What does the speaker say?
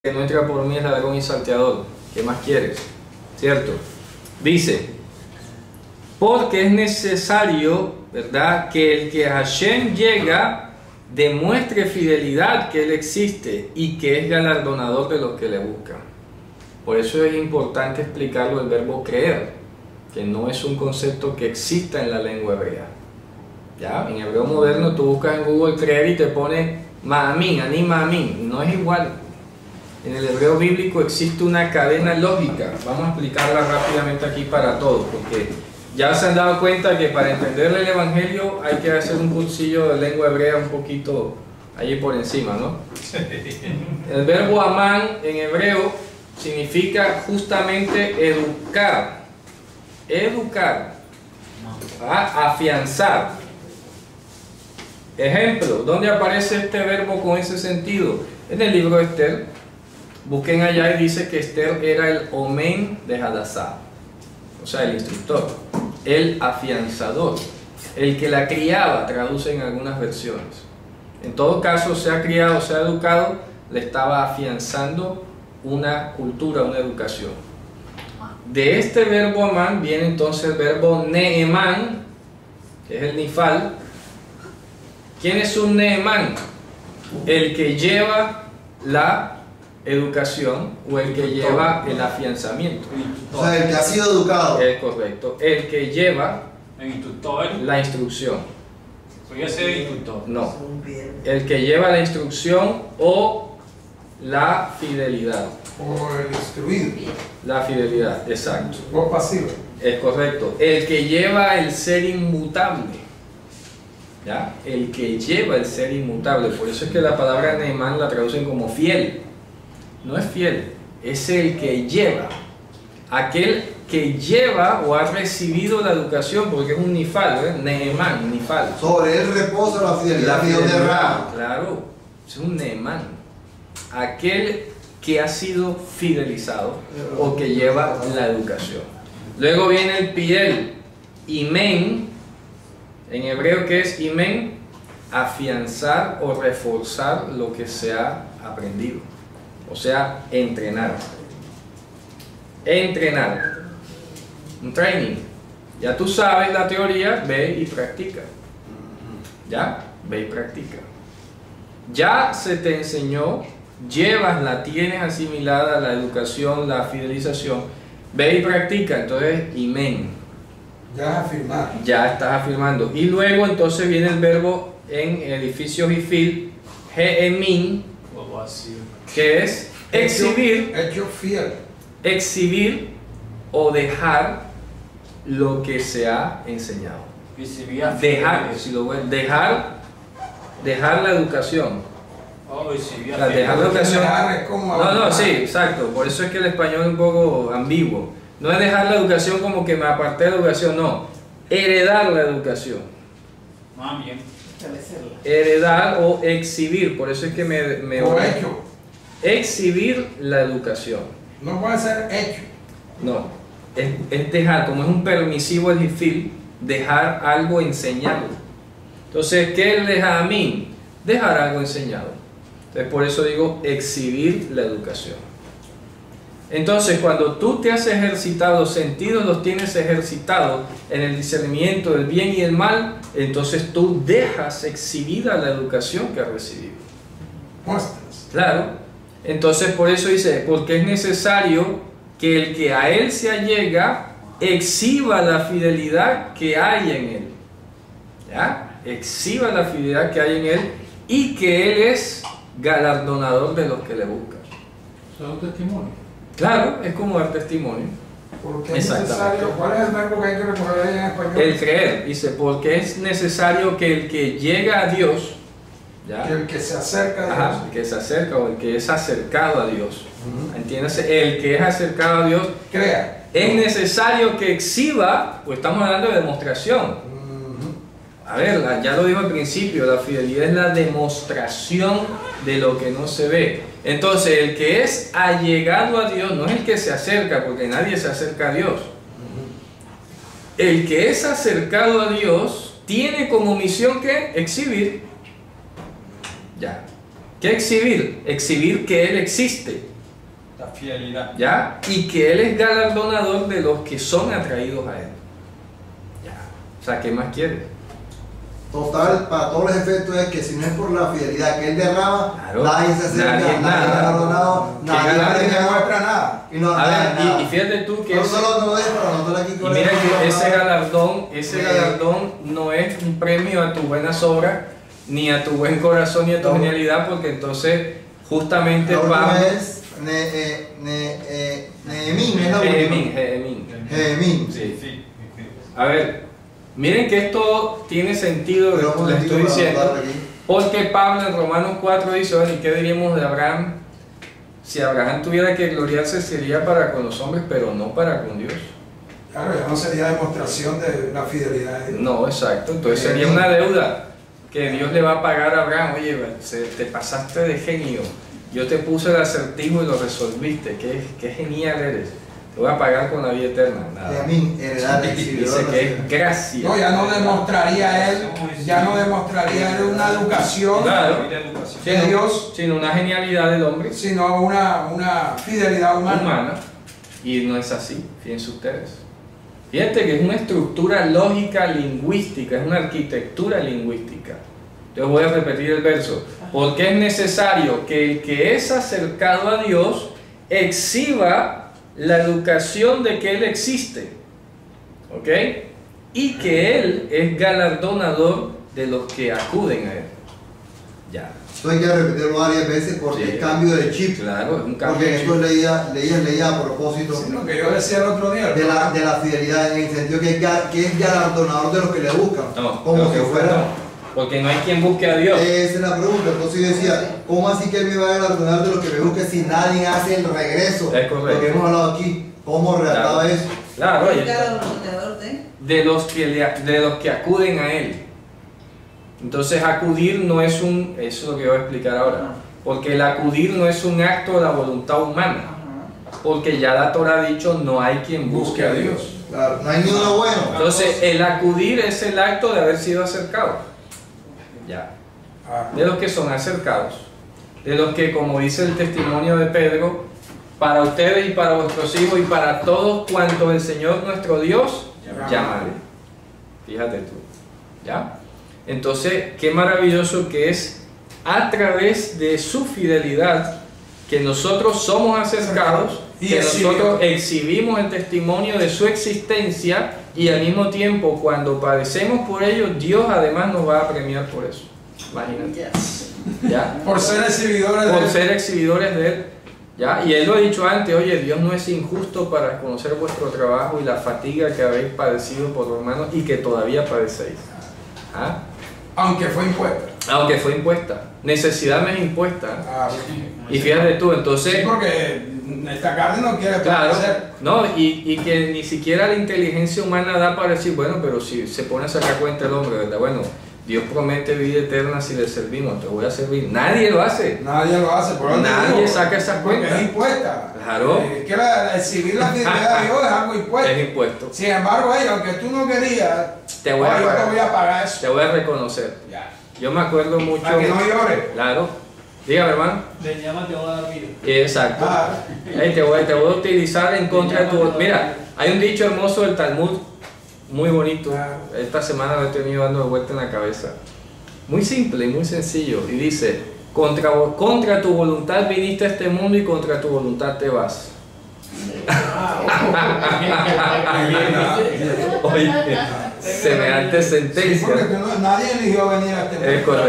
que no entra por mí es ladrón y salteador. ¿Qué más quieres? ¿Cierto? Dice, porque es necesario, ¿verdad?, que el que a Hashem llega demuestre fidelidad, que Él existe y que es galardonador de los que le buscan. Por eso es importante explicarlo el verbo creer, que no es un concepto que exista en la lengua hebrea. ¿Ya? En hebreo moderno tú buscas en Google creer y te pone ma'amin, ani ma'amin. No es igual. En el hebreo bíblico existe una cadena lógica. Vamos a explicarla rápidamente aquí para todos, porque ya se han dado cuenta que para entender el Evangelio hay que hacer un cursillo de lengua hebrea un poquito allí por encima, ¿no? El verbo amán en hebreo significa justamente educar. Educar. Afianzar. Ejemplo, ¿dónde aparece este verbo con ese sentido? En el libro de Esther. Busquen allá y dice que Esther era el omen de Hadassah, o sea, el instructor, el afianzador, el que la criaba, traduce en algunas versiones. En todo caso, sea criado, sea educado, le estaba afianzando una cultura, una educación. De este verbo amán viene entonces el verbo neemán, que es el nifal. ¿Quién es un neemán? El que lleva la educación o el que lleva el afianzamiento. O sea, el que ha sido educado. Es correcto. El que lleva El instructor. la instrucción. Podría ser el instructor. No. El que lleva la instrucción o la fidelidad. O el instruido. La fidelidad, exacto. O pasivo. Es correcto. El que lleva el ser inmutable. ¿Ya? El que lleva el ser inmutable. Por eso es que la palabra Neemán la traducen como fiel. No es fiel, es el que lleva. Aquel que lleva o ha recibido la educación, porque es un nifal, ¿eh? Neemán, nifal. Sobre él reposa la fidelidad. Claro, es un Neemán. Aquel que ha sido fidelizado o que lleva la educación. Luego viene el piel, imen, en hebreo que es imen, afianzar o reforzar lo que se ha aprendido. O sea, entrenar. Entrenar. Un training. Ya tú sabes la teoría, ve y practica. ¿Ya? Ve y practica. Ya se te enseñó, llevas, tienes asimilada la educación, la fidelización. Ve y practica. Entonces, imen. Ya afirmar. Ya estás afirmando. Y luego entonces viene el verbo en edificios y fil, heemin, que es exhibir, Hecho fiel. exhibir o dejar lo que se ha enseñado. Dejar, si lo ven, dejar la educación. Oh, O sea, dejar la educación. No, sí, exacto. Por eso es que el español es un poco ambiguo. No es dejar la educación como que me aparté de la educación, no. Heredar la educación. Más bien. Heredar o exhibir, por eso es que me O hecho. exhibir la educación. No puede ser hecho. No, es dejar, como es un permisivo el hifil, dejar algo enseñado. Entonces, ¿qué es dejar a mí? Dejar algo enseñado. Entonces, por eso digo exhibir la educación. Entonces, cuando tú te has ejercitado, los sentidos los tienes ejercitados en el discernimiento del bien y el mal, entonces tú dejas exhibida la educación que has recibido. Muestras. Claro. Entonces, por eso dice, porque es necesario que el que a él se allega exhiba la fidelidad que hay en él. ¿Ya? Exhiba la fidelidad que hay en él y que él es galardonador de los que le buscan. Eso es un testimonio. Claro, es como dar testimonio. Porque es necesario. ¿Cuál es el verbo que hay que recoger ahí en español? El creer, dice, porque es necesario que el que llega a Dios, ¿ya? Que el que se acerca a Dios. Ajá, el que se acerca o el que es acercado a Dios. Entiéndase, el que es acercado a Dios, Crea. es necesario que exhiba, pues estamos hablando de demostración. A ver, ya lo dijo al principio, la fidelidad es la demostración de lo que no se ve. Entonces, el que es allegado a Dios no es el que se acerca, porque nadie se acerca a Dios. El que es acercado a Dios tiene como misión que exhibir. Ya. ¿Qué exhibir? Exhibir que Él existe, La fidelidad. ¿ya? Y que Él es galardonador de los que son atraídos a Él. Ya. O sea, ¿qué más quieres? Total, para todos los efectos es que si no es por la fidelidad que él derrama, Claro, nadie se acerca, nadie nadie es nada. galardonado, ¿Qué nadie galardón? no demuestra nada. Y no, A ver, nada. y fíjate tú que No ese- solo no es para anotar aquí y con mira el- que ese galardón Sí. no es un premio a tu buenas obras, ni a tu buen corazón, ni a tu No. genialidad, porque entonces justamente La última Pablo... es Nehemín, es la última. Nehemín. Sí. Sí. A ver, miren que esto tiene sentido, Pero un le momentito estoy para diciendo, anotar aquí. porque Pablo en Romanos 4 dice, bueno, ¿y qué diríamos de Abraham? Si Abraham tuviera que gloriarse sería para con los hombres, pero no para con Dios. Claro, ya no sería demostración de la fidelidad de Dios. No, exacto, entonces sería una deuda que Dios le va a pagar a Abraham. Oye, te pasaste de genio, yo te puse el acertijo y lo resolviste, qué genial eres, te voy a pagar con la vida eterna. Nada. Nehemín, heredad de Dice que es gracia. No, ya no demostraría él una educación Claro. de Dios, Sino una genialidad del hombre sino una fidelidad humana. humana. Y no es así, fíjense ustedes. Fíjate que es una estructura lógica lingüística, es una arquitectura lingüística. Entonces voy a repetir el verso. Porque es necesario que el que es acercado a Dios exhiba la educación de que Él existe. ¿Ok? Y que Él es galardonador de los que acuden a Él. Ya. Esto hay que repetirlo varias veces porque Sí. es cambio de chip. Claro, es un cambio. Porque esto leía a propósito Sí, lo que yo decía el otro día. de la fidelidad, en el sentido que es galardonador de los que le buscan. No, como creo si que fuera. no. Porque no hay quien busque a Dios. Esa es la pregunta. Entonces yo decía, ¿cómo así que él me va a galardonar de los que me busquen si nadie hace el regreso? Es correcto. Lo que hemos hablado aquí. ¿Cómo redactaba Claro. eso? Claro, oye, Galardonador de. de los que acuden a Él. Entonces acudir no es un, eso es lo que voy a explicar ahora, porque el acudir no es un acto de la voluntad humana, porque ya la Torah ha dicho no hay quien busque a Dios. Claro, no hay ni uno bueno. Entonces el acudir es el acto de haber sido acercado, ya, de los que son acercados, de los que, como dice el testimonio de Pedro, para ustedes y para vuestros hijos y para todos cuantos el Señor nuestro Dios llamaré. Fíjate tú, ¿ya? Entonces, qué maravilloso que es a través de su fidelidad que nosotros somos acercados, Y que exhibimos. nosotros exhibimos el testimonio de su existencia y al mismo tiempo cuando padecemos por ello, Dios además nos va a premiar por eso. Imagínate. ¿Ya? Por ser exhibidores de Por Él. ser exhibidores de Él. ¿Ya? Y Él lo ha dicho antes, oye, Dios no es injusto para conocer vuestro trabajo y la fatiga que habéis padecido por los hermanos y que todavía padecéis. ¿Ah? Aunque fue impuesta. Aunque fue impuesta. Necesidad no es impuesta. Ah, Y fíjate tú, sí, entonces... porque esta carne no quiere Claro, padecer. no, y que ni siquiera la inteligencia humana da para decir, bueno, pero si se pone a sacar cuenta el hombre, ¿verdad? Bueno, Dios promete vida eterna si le servimos, te voy a servir. Nadie lo hace. Nadie lo hace, por eso te Nadie digo, saca esa porque cuenta. es impuesta. Claro. Es que exhibir la fidelidad de Dios es algo impuesto. Es impuesto. Sin embargo, aunque tú no querías, Te voy a yo te pagar. voy a pagar eso. Te voy a reconocer. Ya. Yo me acuerdo mucho. Para que no llores. Claro. Dígame, hermano. De llama te voy a dar vida. Exacto. Ah. Ey, te voy a utilizar en contra de tu... Mira, hay un dicho hermoso del Talmud, muy bonito. Claro. Esta semana lo he tenido dando de vuelta en la cabeza. Muy simple y muy sencillo. Y dice, contra tu voluntad viniste a este mundo y contra tu voluntad te vas. Oye, semejante Sí, sentencia. porque nadie eligió venir a este mundo. Es correcto.